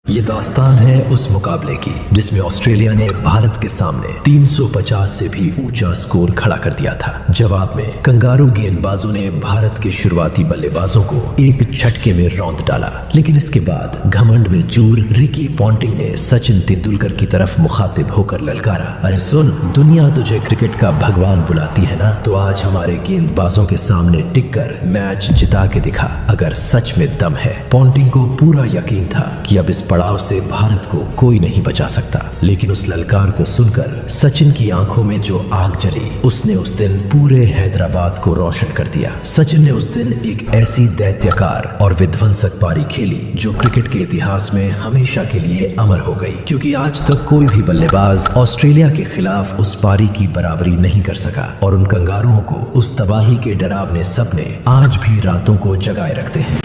ये दास्तान है उस मुकाबले की जिसमें ऑस्ट्रेलिया ने भारत के सामने 350 से भी ऊंचा स्कोर खड़ा कर दिया था। जवाब में कंगारू गेंदबाजों ने भारत के शुरुआती बल्लेबाजों को एक झटके में रौंद डाला, लेकिन इसके बाद घमंड में चूर रिकी पॉन्टिंग ने सचिन तेंदुलकर की तरफ मुखातिब होकर ललकारा, अरे सुन, दुनिया तुझे क्रिकेट का भगवान बुलाती है ना, तो आज हमारे गेंदबाजों के सामने टिक कर मैच जिता के दिखा अगर सच में दम है। पॉन्टिंग को पूरा यकीन था कि अब इस पड़ाव से भारत को कोई नहीं बचा सकता, लेकिन उस ललकार को सुनकर सचिन की आंखों में जो आग जली, उसने उस दिन पूरे हैदराबाद को रोशन कर दिया। सचिन ने उस दिन एक ऐसी दैत्यकार और विध्वंसक पारी खेली जो क्रिकेट के इतिहास में हमेशा के लिए अमर हो गई, क्योंकि आज तक कोई भी बल्लेबाज ऑस्ट्रेलिया के खिलाफ उस पारी की बराबरी नहीं कर सका और उन कंगारुओं को उस तबाही के डरावने सपने आज भी रातों को जगाए रखते हैं।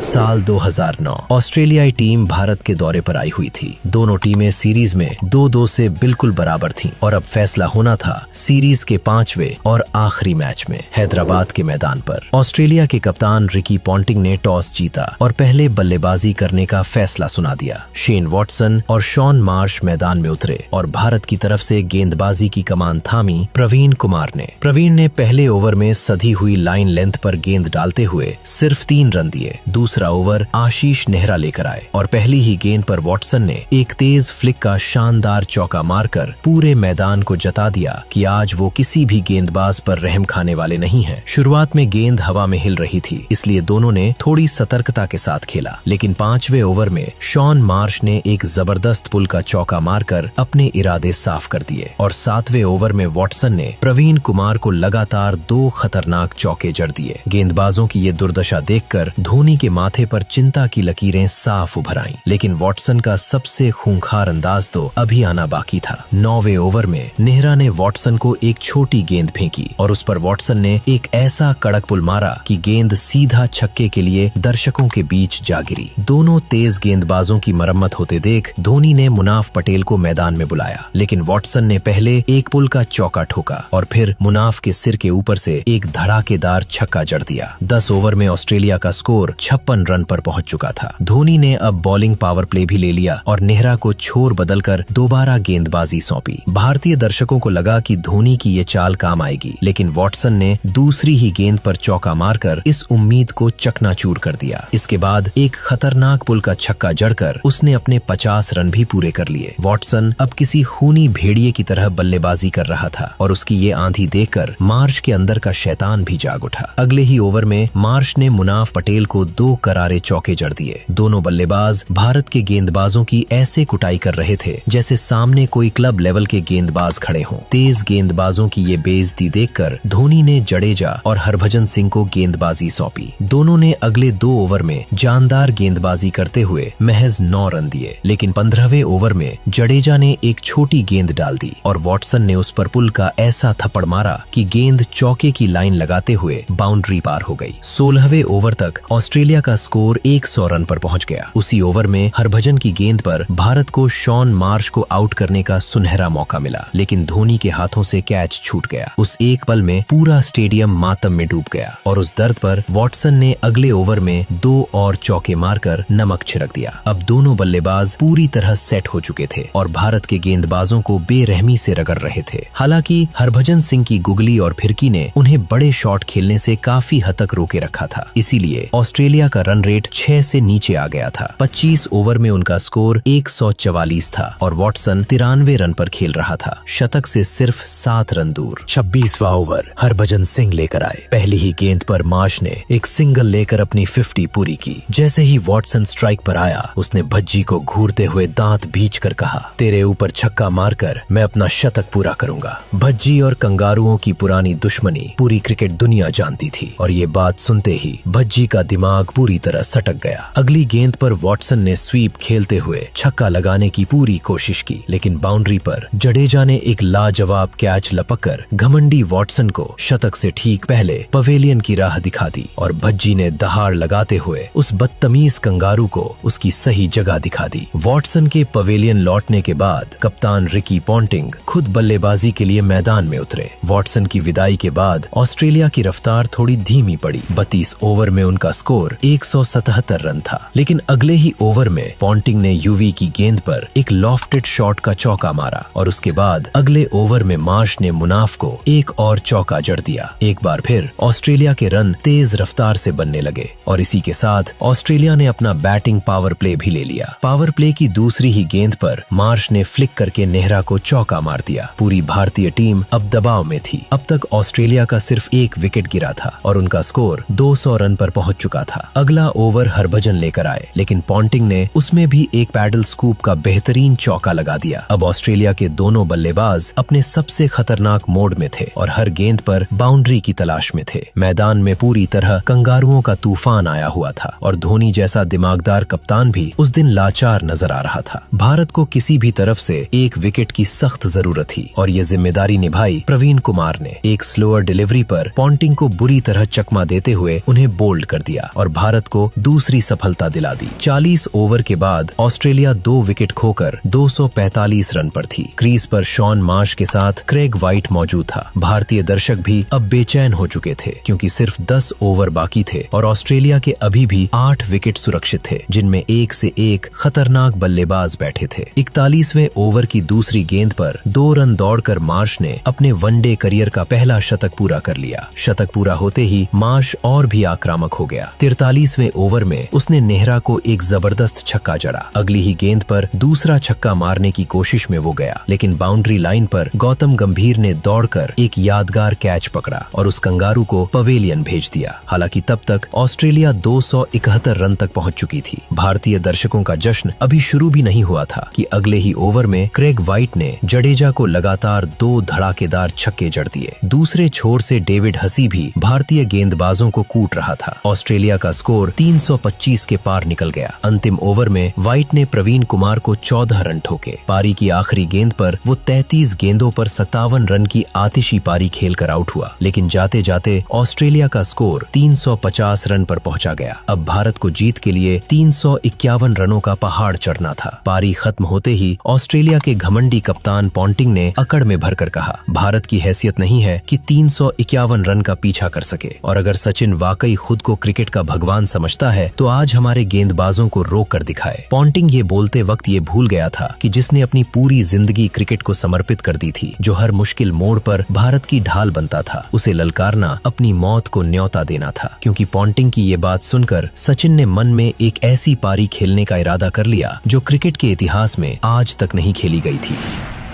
साल 2009 ऑस्ट्रेलियाई टीम भारत के दौरे पर आई हुई थी। दोनों टीमें सीरीज में 2-2 से बिल्कुल बराबर थीं और अब फैसला होना था सीरीज के 5वें और आखिरी मैच में हैदराबाद के मैदान पर। ऑस्ट्रेलिया के कप्तान रिकी पॉन्टिंग ने टॉस जीता और पहले बल्लेबाजी करने का फैसला सुना दिया। शेन वॉटसन और शॉन मार्श मैदान में उतरे और भारत की तरफ से गेंदबाजी की कमान थामी प्रवीण कुमार ने। प्रवीण ने पहले ओवर में सधी हुई लाइन लेंथ पर गेंद डालते हुए सिर्फ 3 रन दिए। दूसरा ओवर आशीष नेहरा लेकर आए और पहली ही गेंद पर वॉटसन ने एक तेज फ्लिक का शानदार चौका मारकर पूरे मैदान को जता दिया कि आज वो किसी भी गेंदबाज पर रहम खाने वाले नहीं हैं। शुरुआत में गेंद हवा में हिल रही थी, इसलिए दोनों ने थोड़ी सतर्कता के साथ खेला, लेकिन 5वें ओवर में शॉन मार्श ने एक जबरदस्त पुल का चौका मारकर अपने इरादे साफ कर दिए और 7वें ओवर में वॉटसन ने प्रवीण कुमार को लगातार 2 खतरनाक चौके जड़ दिए। गेंदबाजों की ये दुर्दशा देखकर धोनी के माथे पर चिंता की लकीरें साफ उभर आईं, लेकिन वॉटसन का सबसे खूंखार अंदाज तो अभी आना बाकी था। 9वें ओवर में नेहरा ने वॉटसन को एक छोटी गेंद फेंकी और उस पर वॉटसन ने एक ऐसा कड़क पुल मारा कि गेंद सीधा छक्के के लिए दर्शकों के बीच जा गिरी। दोनों तेज गेंदबाजों की मरम्मत होते देख धोनी ने मुनाफ पटेल को मैदान में बुलाया, लेकिन वॉटसन ने पहले एक पुल का चौका ठोका और फिर मुनाफ के सिर के ऊपर से एक धड़ाकेदार छक्का जड़ दिया। 10 ओवर में ऑस्ट्रेलिया का स्कोर 56 रन पर पहुंच चुका था। धोनी ने अब बॉलिंग पावर प्ले भी ले लिया और नेहरा को छोर बदलकर दोबारा गेंदबाजी सौंपी। भारतीय दर्शकों को लगा कि धोनी की ये चाल काम आएगी, लेकिन वॉटसन ने दूसरी ही गेंद पर चौका मारकर इस उम्मीद को चकनाचूर कर दिया। इसके बाद एक खतरनाक पुल का छक्का जड़कर उसने अपने 50 रन भी पूरे कर लिए। वॉटसन अब किसी खूनी भेड़िए की तरह बल्लेबाजी कर रहा था और उसकी ये आंधी देखकर मार्श के अंदर का शैतान भी जाग उठा। अगले ही ओवर में मार्श ने मुनाफ पटेल को 2 करारे चौके जड़ दिए। दोनों बल्लेबाज भारत के गेंदबाजों की ऐसे कुटाई कर रहे थे जैसे सामने कोई क्लब लेवल के गेंदबाज खड़े हों। तेज गेंदबाजों की ये बेइज्जती देखकर धोनी ने जडेजा और हरभजन सिंह को गेंदबाजी सौंपी। दोनों ने अगले 2 ओवर में जानदार गेंदबाजी करते हुए महज 9 रन दिए, लेकिन 15वें ओवर में जडेजा ने एक छोटी गेंद डाल दी और वॉटसन ने उस पर पुल का ऐसा थप्पड़ मारा कि गेंद चौके की लाइन लगाते हुए बाउंड्री पार हो गई। 16वें ओवर तक ऑस्ट्रेलिया का स्कोर 100 रन पर पहुंच गया। उसी ओवर में हरभजन की गेंद पर भारत को शॉन मार्श को आउट करने का सुनहरा मौका मिला, लेकिन धोनी के हाथों से कैच छूट गया। उस एक पल में पूरा स्टेडियम मातम में डूब गया और उस दर्द पर वॉटसन ने अगले ओवर में 2 और चौके मारकर नमक छिड़क दिया। अब दोनों बल्लेबाज पूरी तरह सेट हो चुके थे और भारत के गेंदबाजों को बेरहमी से रगड़ रहे थे। हालांकि हरभजन सिंह की गुगली और फिरकी ने उन्हें बड़े शॉट खेलने से काफी हद तक रोके रखा था, इसीलिए ऑस्ट्रेलिया का रन रेट 6 से नीचे आ गया था। 25 ओवर में उनका स्कोर 144 था और वॉटसन 93 रन पर खेल रहा था, शतक से सिर्फ 7 रन दूर। 26वां ओवर हरभजन सिंह लेकर आए। पहली ही गेंद पर मार्श ने एक सिंगल लेकर अपनी 50 पूरी की। जैसे ही वॉटसन स्ट्राइक पर आया, उसने भज्जी को घूरते हुए दांत भींच कर कहा, तेरे ऊपर छक्का मारकर मैं अपना शतक पूरा करूंगा। भज्जी और कंगारुओं की पुरानी दुश्मनी पूरी क्रिकेट दुनिया जानती थी और ये बात सुनते ही भज्जी का दिमाग पूरी तरह सटक गया। अगली गेंद पर वॉटसन ने स्वीप खेलते हुए छक्का लगाने की पूरी कोशिश की, लेकिन बाउंड्री पर जडेजा ने एक लाजवाब कैच लपककर घमंडी वॉटसन को शतक से ठीक पहले पवेलियन की राह दिखा दी और भज्जी ने दहाड़ लगाते हुए उस बदतमीज कंगारू को उसकी सही जगह दिखा दी। वॉटसन के पवेलियन लौटने के बाद कप्तान रिकी पॉन्टिंग खुद बल्लेबाजी के लिए मैदान में उतरे। वॉटसन की विदाई के बाद ऑस्ट्रेलिया की रफ्तार थोड़ी धीमी पड़ी। 32 ओवर में उनका स्कोर 177 रन था। लेकिन अगले ही ओवर में पॉन्टिंग ने युवी की गेंद पर एक लॉफ्टेड शॉट का चौका मारा और उसके बाद अगले ओवर में मार्श ने मुनाफ को एक और चौका जड़ दिया। एक बार फिर ऑस्ट्रेलिया के रन तेज रफ्तार से बनने लगे और इसी के साथ ऑस्ट्रेलिया ने अपना बैटिंग पावर प्ले भी ले लिया। पावर प्ले की दूसरी ही गेंद पर मार्श ने फ्लिक करके नेहरा को चौका मार दिया। पूरी भारतीय टीम अब दबाव में थी। अब तक ऑस्ट्रेलिया का सिर्फ एक विकेट गिरा था और उनका स्कोर 200 रन पर पहुंच चुका था। अगला ओवर हरभजन लेकर आए, लेकिन पॉन्टिंग ने उसमें भी एक पैडल स्कूप का बेहतरीन चौका लगा दिया। अब ऑस्ट्रेलिया के दोनों बल्लेबाज अपने सबसे खतरनाक मोड में थे और हर गेंद पर बाउंड्री की तलाश में थे। मैदान में पूरी तरह कंगारुओं का तूफान आया हुआ था और धोनी जैसा दिमागदार कप्तान भी उस दिन लाचार नजर आ रहा था। भारत को किसी भी तरफ से एक विकेट की सख्त जरूरत थी और ये जिम्मेदारी निभाई प्रवीण कुमार ने। एक स्लोअर डिलीवरी पर पॉन्टिंग को बुरी तरह चकमा देते हुए उन्हें बोल्ड कर दिया और भारत को दूसरी सफलता दिला दी। 40 ओवर के बाद ऑस्ट्रेलिया 2 विकेट खोकर 245 रन पर थी। क्रीज पर शॉन मार्श के साथ क्रेग वाइट मौजूद था। भारतीय दर्शक भी अब बेचैन हो चुके थे क्योंकि सिर्फ 10 ओवर बाकी थे और ऑस्ट्रेलिया के अभी भी 8 विकेट सुरक्षित थे, जिनमें एक से एक खतरनाक बल्लेबाज बैठे थे। 41वें ओवर की दूसरी गेंद पर 2 रन दौड़कर मार्श ने अपने वनडे करियर का पहला शतक पूरा कर लिया। शतक पूरा होते ही मार्श और भी आक्रामक हो गया। 43वें ओवर में उसने नेहरा को एक जबरदस्त छक्का जड़ा। अगली ही गेंद पर दूसरा छक्का मारने की कोशिश में वो गया, लेकिन बाउंड्री लाइन पर गौतम गंभीर ने दौड़कर एक यादगार कैच पकड़ा और उस कंगारू को पवेलियन भेज दिया। हालांकि तब तक ऑस्ट्रेलिया 271 रन तक पहुंच चुकी थी। भारतीय दर्शकों का जश्न अभी शुरू भी नहीं हुआ था कि अगले ही ओवर में क्रेग वाइट ने जडेजा को लगातार 2 धड़ाकेदार छक्के जड़ दिए। दूसरे छोर से डेविड हसी भी भारतीय गेंदबाजों को कूट रहा था। ऑस्ट्रेलिया का स्कोर 325 के पार निकल गया। अंतिम ओवर में वाइट ने प्रवीण कुमार को 14 रन ठोके। पारी की आखिरी गेंद पर वो 33 गेंदों पर 57 रन की आतिशी पारी खेलकर आउट हुआ, लेकिन जाते जाते ऑस्ट्रेलिया का स्कोर 350 रन पर पहुंचा गया। अब भारत को जीत के लिए 351 रनों का पहाड़ चढ़ना था। पारी खत्म होते ही ऑस्ट्रेलिया के घमंडी कप्तान पॉन्टिंग ने अकड़ में भरकर कहा, भारत की हैसियत नहीं है कि 351 रन का पीछा कर सके और अगर सचिन वाकई खुद को क्रिकेट का भगवान समझता है तो आज हमारे गेंदबाजों को रोक कर दिखाए। पॉन्टिंग ये बोलते वक्त ये भूल गया था कि जिसने अपनी पूरी जिंदगी क्रिकेट को समर्पित कर दी थी, जो हर मुश्किल मोड़ पर भारत की ढाल बनता था, उसे ललकारना अपनी मौत को न्योता देना था। क्योंकि पॉन्टिंग की ये बात सुनकर सचिन ने मन में एक ऐसी पारी खेलने का इरादा कर लिया जो क्रिकेट के इतिहास में आज तक नहीं खेली गई थी।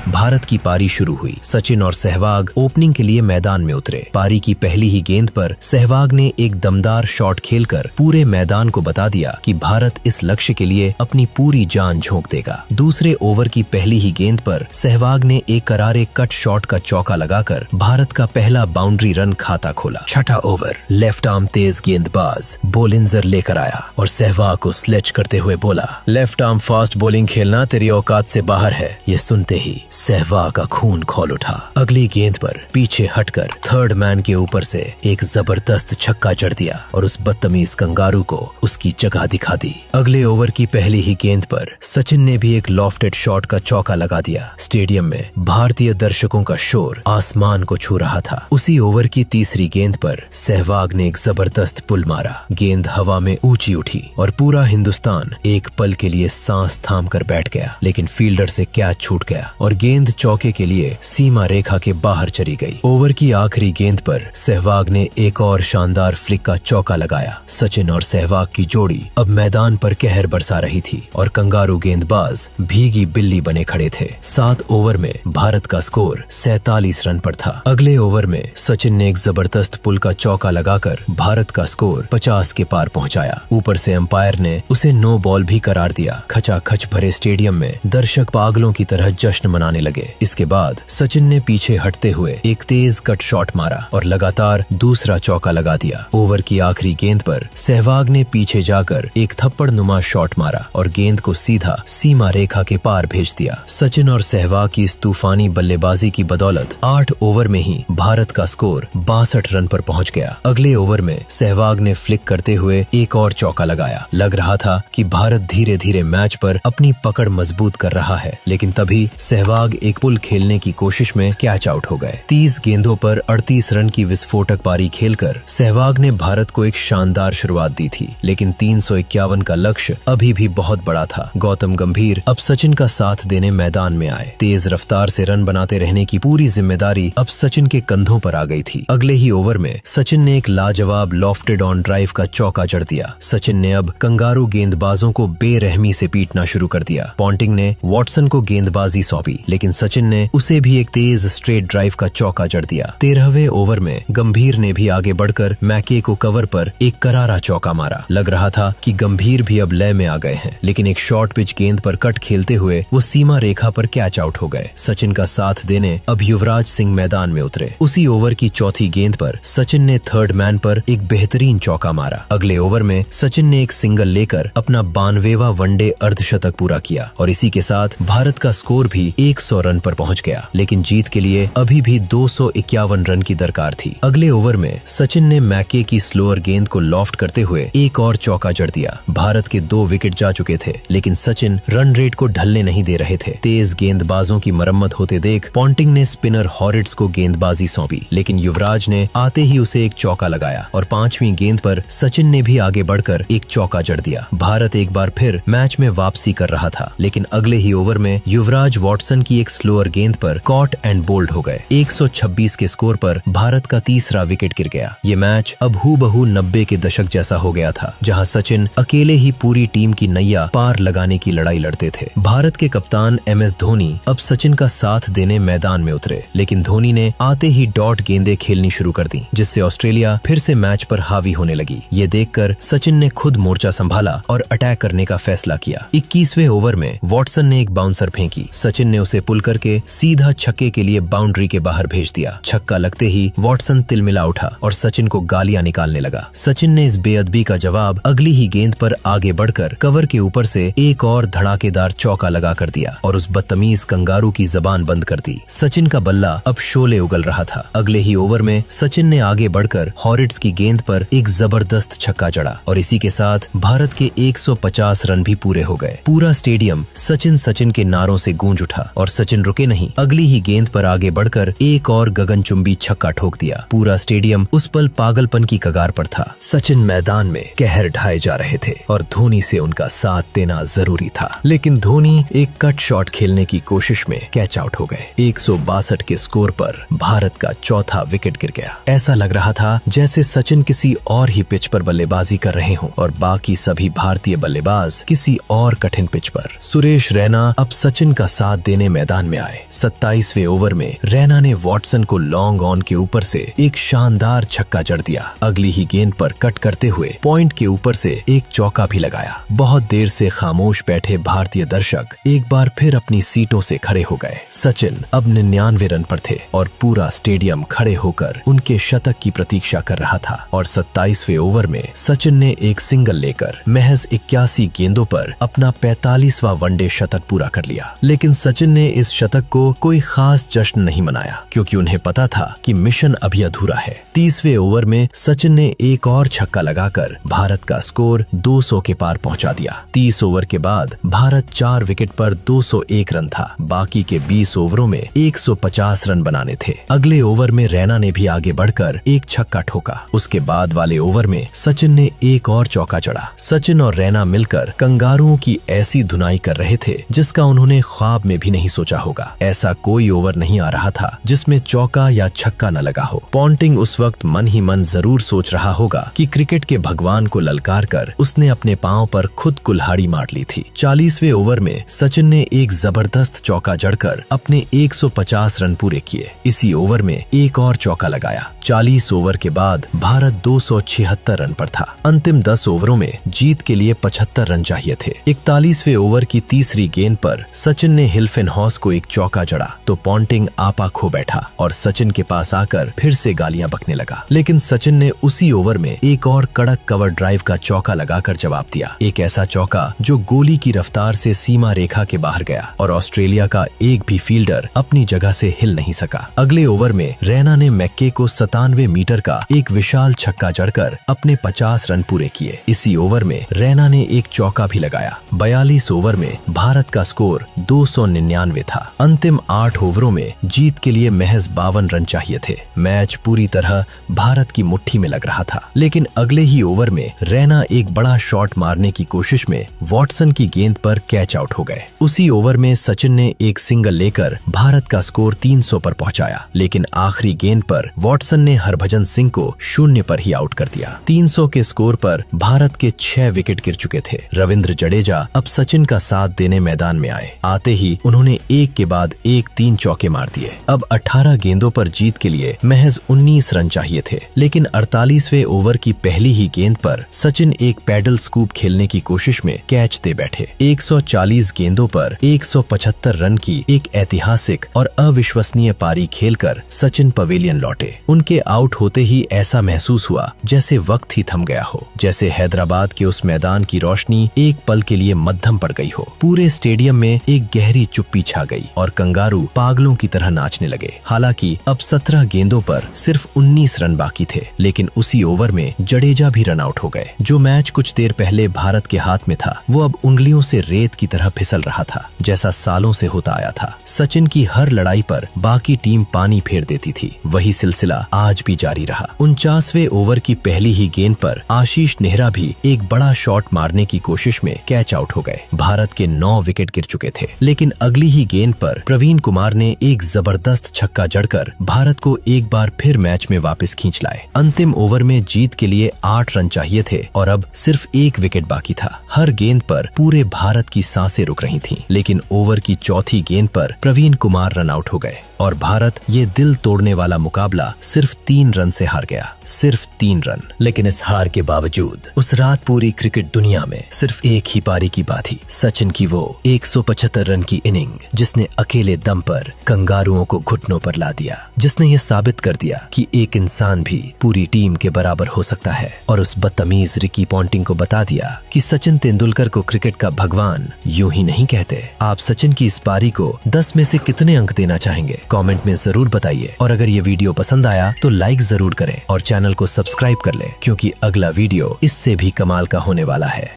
भारत की पारी शुरू हुई। सचिन और सहवाग ओपनिंग के लिए मैदान में उतरे। पारी की पहली ही गेंद पर सहवाग ने एक दमदार शॉट खेलकर पूरे मैदान को बता दिया कि भारत इस लक्ष्य के लिए अपनी पूरी जान झोंक देगा। दूसरे ओवर की पहली ही गेंद पर सहवाग ने एक करारे कट शॉट का चौका लगाकर भारत का पहला बाउंड्री रन खाता खोला। छठा ओवर लेफ्ट आर्म तेज गेंदबाज बोलिंजर लेकर आया और सहवाग को स्लेच करते हुए बोला, लेफ्ट आर्म फास्ट बॉलिंग खेलना तेरी औकात से बाहर है। ये सुनते ही सहवाग का खून खौल उठा। अगली गेंद पर पीछे हटकर थर्ड मैन के ऊपर से एक जबरदस्त छक्का जड़ दिया और उस बदतमीज कंगारू को उसकी जगह दिखा दी। अगले ओवर की पहली ही गेंद पर सचिन ने भी एक लॉफ्टेड शॉट का चौका लगा दिया। स्टेडियम में भारतीय दर्शकों का शोर आसमान को छू रहा था। उसी ओवर की तीसरी गेंद पर सहवाग ने एक जबरदस्त पुल मारा। गेंद हवा में ऊंची उठी और पूरा हिंदुस्तान एक पल के लिए सांस थाम कर बैठ गया, लेकिन फील्डर से कैच छूट गया और गेंद चौके के लिए सीमा रेखा के बाहर चली गई। ओवर की आखिरी गेंद पर सहवाग ने एक और शानदार फ्लिक का चौका लगाया। सचिन और सहवाग की जोड़ी अब मैदान पर कहर बरसा रही थी और कंगारू गेंदबाज भीगी बिल्ली बने खड़े थे। 7 ओवर में भारत का स्कोर 47 रन पर था। अगले ओवर में सचिन ने एक जबरदस्त पुल का चौका लगाकर भारत का स्कोर 50 के पार पहुंचाया। ऊपर से अंपायर ने उसे नो बॉल भी करार दिया। खचाखच भरे स्टेडियम में दर्शक पागलों की तरह जश्न मनाने लगे। इसके बाद सचिन ने पीछे हटते हुए एक तेज कट शॉट मारा और लगातार दूसरा चौका लगा दिया। ओवर की आखिरी गेंद पर सहवाग ने पीछे जाकर एक थप्पड़ नुमा शॉट मारा और गेंद को सीधा सीमा रेखा के पार भेज दिया। सचिन और सहवाग की इस तूफानी बल्लेबाजी की बदौलत 8 ओवर में ही भारत का स्कोर 62 रन पर पहुंच गया। अगले ओवर में सहवाग ने फ्लिक करते हुए एक और चौका लगाया। लग रहा था कि भारत धीरे धीरे मैच पर अपनी पकड़ मजबूत कर रहा है, लेकिन तभी सहवाग सहवाग एक पुल खेलने की कोशिश में कैच आउट हो गए। 30 गेंदों पर 38 रन की विस्फोटक पारी खेलकर सहवाग ने भारत को एक शानदार शुरुआत दी थी, लेकिन 351 का लक्ष्य अभी भी बहुत बड़ा था। गौतम गंभीर अब सचिन का साथ देने मैदान में आए। तेज रफ्तार से रन बनाते रहने की पूरी जिम्मेदारी अब सचिन के कंधों पर आ गई थी। अगले ही ओवर में सचिन ने एक लाजवाब लॉफ्टेड ऑन ड्राइव का चौका जड़ दिया। सचिन ने अब कंगारू गेंदबाजों को बेरहमी से पीटना शुरू कर दिया। पॉन्टिंग ने वॉटसन को गेंदबाजी सौंपी, लेकिन सचिन ने उसे भी एक तेज स्ट्रेट ड्राइव का चौका जड़ दिया। 13वें ओवर में गंभीर ने भी आगे बढ़कर मैके को कवर पर एक करारा चौका मारा। लग रहा था कि गंभीर भी अब लय में आ गए हैं, लेकिन एक शॉर्ट पिच गेंद पर कट खेलते हुए वो सीमा रेखा पर कैच आउट हो गए। सचिन का साथ देने अब युवराज सिंह मैदान में उतरे। उसी ओवर की चौथी गेंद पर सचिन ने थर्ड मैन पर एक बेहतरीन चौका मारा। अगले ओवर में सचिन ने एक सिंगल लेकर अपना 92वां वनडे अर्धशतक पूरा किया और इसी के साथ भारत का स्कोर भी 100 रन पर पहुंच गया, लेकिन जीत के लिए अभी भी 251 रन की दरकार थी। अगले ओवर में सचिन ने मैके की स्लोअर गेंद को लॉफ्ट करते हुए एक और चौका जड़ दिया। भारत के 2 विकेट जा चुके थे, लेकिन सचिन रन रेट को ढलने नहीं दे रहे थे। तेज गेंदबाजों की मरम्मत होते देख पॉन्टिंग ने स्पिनर हॉरिट्स को गेंदबाजी सौंपी, लेकिन युवराज ने आते ही उसे एक चौका लगाया और 5वीं गेंद पर सचिन ने भी आगे बढ़कर एक चौका जड़ दिया। भारत एक बार फिर मैच में वापसी कर रहा था, लेकिन अगले ही ओवर में युवराज वॉटसन की एक स्लोअर गेंद पर कॉट एंड बोल्ड हो गए। 126 के स्कोर पर भारत का तीसरा विकेट गिर गया। ये मैच अब हूबहू 90 के दशक जैसा हो गया था, जहां सचिन अकेले ही पूरी टीम की नैया पार लगाने की लड़ाई लड़ते थे। भारत के कप्तान MS धोनी अब सचिन का साथ देने मैदान में उतरे, लेकिन धोनी ने आते ही डॉट गेंदें खेलनी शुरू कर दी, जिससे ऑस्ट्रेलिया फिर से मैच पर हावी होने लगी। ये देखकर सचिन ने खुद मोर्चा संभाला और अटैक करने का फैसला किया। 21वें ओवर में वॉटसन ने एक बाउंसर फेंकी। सचिन ने उसे पुल करके सीधा छक्के के लिए बाउंड्री के बाहर भेज दिया। छक्का लगते ही वॉटसन तिलमिला उठा और सचिन को गालियां निकालने लगा। सचिन ने इस बेअदबी का जवाब अगली ही गेंद पर आगे बढ़कर कवर के ऊपर से एक और धड़ाकेदार चौका लगा कर दिया और उस बदतमीज कंगारू की जबान बंद कर दी। सचिन का बल्ला अब शोले उगल रहा था। अगले ही ओवर में सचिन ने आगे बढ़कर हॉरिट्स की गेंद पर एक जबरदस्त छक्का जड़ा और इसी के साथ भारत के 150 रन भी पूरे हो गए। पूरा स्टेडियम सचिन सचिन के नारों से गूंज उठा और सचिन रुके नहीं, अगली ही गेंद पर आगे बढ़कर एक और गगनचुंबी छक्का ठोक दिया। पूरा स्टेडियम उस पल पागलपन की कगार पर था। सचिन मैदान में कहर ढाए जा रहे थे और धोनी से उनका साथ देना जरूरी था, लेकिन धोनी एक कट शॉट खेलने की कोशिश में कैच आउट हो गए। 162 के स्कोर पर भारत का चौथा विकेट गिर गया। ऐसा लग रहा था जैसे सचिन किसी और ही पिच पर बल्लेबाजी कर रहे हों और बाकी सभी भारतीय बल्लेबाज किसी और कठिन पिच पर। सुरेश रैना अब सचिन का साथ देने मैदान में आए। 27वें ओवर में रैना ने वॉटसन को लॉन्ग ऑन के ऊपर से एक शानदार छक्का जड़ दिया। अगली ही गेंद पर कट करते हुए पॉइंट के ऊपर से एक चौका भी लगाया। बहुत देर से खामोश बैठे भारतीय दर्शक एक बार फिर अपनी सीटों से खड़े हो गए। सचिन अब 99 रन पर थे और पूरा स्टेडियम खड़े होकर उनके शतक की प्रतीक्षा कर रहा था और 27वें ओवर में सचिन ने एक सिंगल लेकर महज 81 गेंदों पर अपना 45वां वनडे शतक पूरा कर लिया। लेकिन सचिन ने इस शतक को कोई खास जश्न नहीं मनाया, क्योंकि उन्हें पता था कि मिशन अभी अधूरा है। 30वें ओवर में सचिन ने एक और छक्का लगाकर भारत का स्कोर 200 के पार पहुंचा दिया। 30 ओवर के बाद भारत 4 विकेट पर 201 रन था। बाकी के 20 ओवरों में 150 रन बनाने थे। अगले ओवर में रैना ने भी आगे बढ़कर एक छक्का ठोका। उसके बाद वाले ओवर में सचिन ने एक और चौका जड़ा। सचिन और रैना मिलकर कंगारुओं की ऐसी धुनाई कर रहे थे जिसका उन्होंने ख्वाब में भी नहीं सोचा होगा। ऐसा कोई ओवर नहीं आ रहा था जिसमें चौका या छक्का न लगा हो। पॉन्टिंग उस वक्त मन ही मन जरूर सोच रहा होगा कि क्रिकेट के भगवान को ललकार कर उसने अपने पांव पर खुद कुल्हाड़ी मार ली थी। 40वें ओवर में सचिन ने एक जबरदस्त चौका जड़कर अपने 150 रन पूरे किए। इसी ओवर में एक और चौका लगाया। 40 ओवर के बाद भारत 276 रन पर था। अंतिम 10 ओवरों में जीत के लिए 75 रन चाहिए थे। 41वें ओवर की तीसरी गेंद पर सचिन ने हिल्फेनहॉस को एक चौका जड़ा तो पॉन्टिंग आपा खो बैठा और सचिन के पास आकर फिर से गालियां बकने लगा। लेकिन सचिन ने उसी ओवर में एक और कड़क कवर ड्राइव का चौका लगाकर जवाब दिया। एक ऐसा चौका जो गोली की रफ्तार से सीमा रेखा के बाहर गया और ऑस्ट्रेलिया का एक भी फील्डर अपनी जगह से हिल नहीं सका। अगले ओवर में रैना ने मैक्के को 97 मीटर का एक विशाल छक्का जड़कर अपने 50 रन पूरे किए। इसी ओवर में रैना ने एक चौका भी लगाया। 42 ओवर में भारत का स्कोर 299 98 था। अंतिम 8 ओवरों में जीत के लिए महज 52 रन चाहिए थे। मैच पूरी तरह भारत की मुट्ठी में लग रहा था, लेकिन अगले ही ओवर में रैना एक बड़ा शॉट मारने की कोशिश में वॉटसन की गेंद पर कैच आउट हो गए। उसी ओवर में सचिन ने एक सिंगल लेकर भारत का स्कोर 300 पर पहुंचाया, लेकिन आखिरी गेंद पर वॉटसन ने हरभजन सिंह को 0 पर ही आउट कर दिया। 300 के स्कोर पर भारत के 6 विकेट गिर चुके थे। रविंद्र जडेजा अब सचिन का साथ देने मैदान में आए। आते ही उन्होंने एक के बाद एक 3 चौके मार दिए। अब 18 गेंदों पर जीत के लिए महज 19 रन चाहिए थे, लेकिन 48वें ओवर की पहली ही गेंद पर सचिन एक पैडल स्कूप खेलने की कोशिश में कैच दे बैठे। 140 गेंदों पर 175 रन की एक ऐतिहासिक और अविश्वसनीय पारी खेलकर सचिन पवेलियन लौटे। उनके आउट होते ही ऐसा महसूस हुआ जैसे वक्त ही थम गया हो, जैसे हैदराबाद के उस मैदान की रोशनी एक पल के लिए मद्धम पड़ गई हो। पूरे स्टेडियम में एक गहरी चुप्पी छा गई और कंगारू पागलों की तरह नाचने लगे। हालांकि अब 17 गेंदों पर सिर्फ 19 रन बाकी थे, लेकिन उसी ओवर में जडेजा भी रन आउट हो गए। जो मैच कुछ देर पहले भारत के हाथ में था, वो अब उंगलियों से रेत की तरह फिसल रहा था, जैसा सालों से होता आया था। सचिन की हर लड़ाई पर बाकी टीम पानी फेर देती थी। वही सिलसिला आज भी जारी रहा। 49वें ओवर की पहली ही गेंद पर आशीष नेहरा भी एक बड़ा शॉट मारने की कोशिश में कैच आउट हो गए। भारत के 9 विकेट गिर चुके थे, लेकिन अगली ही गेंद पर प्रवीण कुमार ने एक जबरदस्त छक्का जड़कर भारत को एक बार फिर मैच में वापस खींच लाए। अंतिम ओवर में जीत के लिए 8 रन चाहिए थे और अब सिर्फ 1 विकेट बाकी था। हर गेंद पर पूरे भारत की सांसें रुक रही थीं, लेकिन ओवर की चौथी गेंद पर प्रवीण कुमार रन आउट हो गए और भारत ये दिल तोड़ने वाला मुकाबला सिर्फ 3 रन से हार गया। सिर्फ 3 रन। लेकिन इस हार के बावजूद उस रात पूरी क्रिकेट दुनिया में सिर्फ एक ही पारी की बात थी, सचिन की वो 175 रन की इनिंग, जिसने अकेले दम पर कंगारुओं को घुटनों पर ला दिया, जिसने ये साबित कर दिया कि एक इंसान भी पूरी टीम के बराबर हो सकता है, और उस बदतमीज रिकी पॉन्टिंग को बता दिया कि सचिन तेंदुलकर को क्रिकेट का भगवान यूं ही नहीं कहते। आप सचिन की इस पारी को 10 में से कितने अंक देना चाहेंगे? कमेंट में जरूर बताइए, और अगर ये वीडियो पसंद आया तो लाइक जरूर करें और चैनल को सब्सक्राइब कर लें, क्योंकि अगला वीडियो इससे भी कमाल का होने वाला है।